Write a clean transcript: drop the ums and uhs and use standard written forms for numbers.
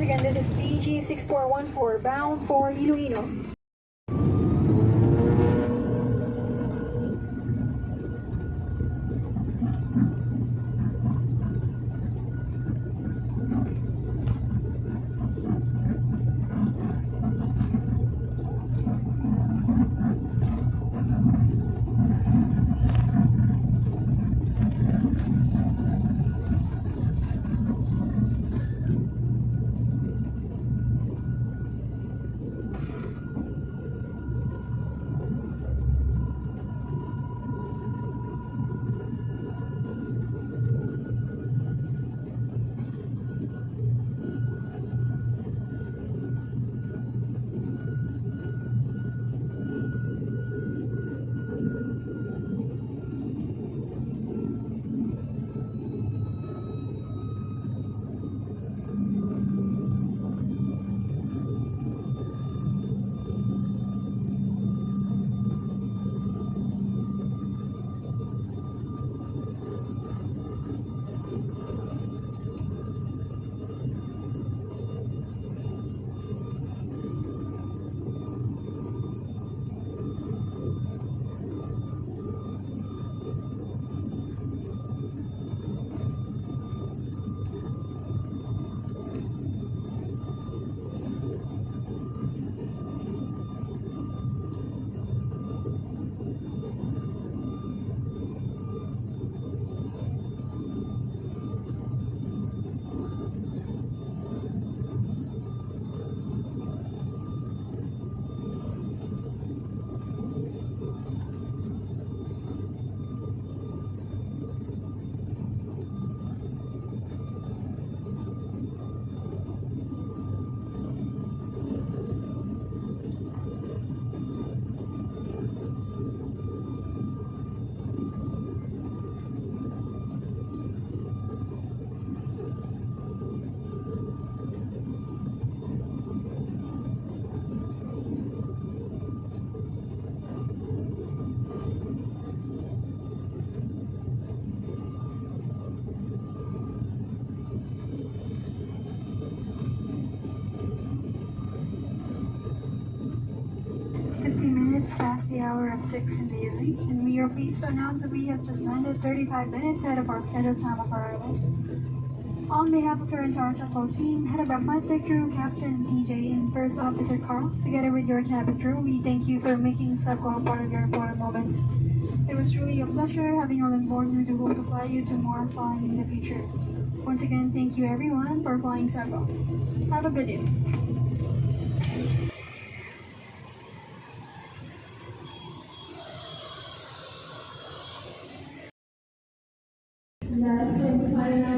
again, this is DG6414 bound for Iloilo. It's past the hour of 6 in the evening, and we are pleased to announce that we have just landed 35 minutes ahead of our scheduled time of arrival. On behalf of our entire Subco team, headed by flight deck crew, Captain TJ, and First Officer Carl, together with your cabin crew, we thank you for making Subco a part of your important moments. It was truly a pleasure having you all on board, and we do hope to fly you to more flying in the future. Once again, thank you everyone for flying Subco. Have a good day. Last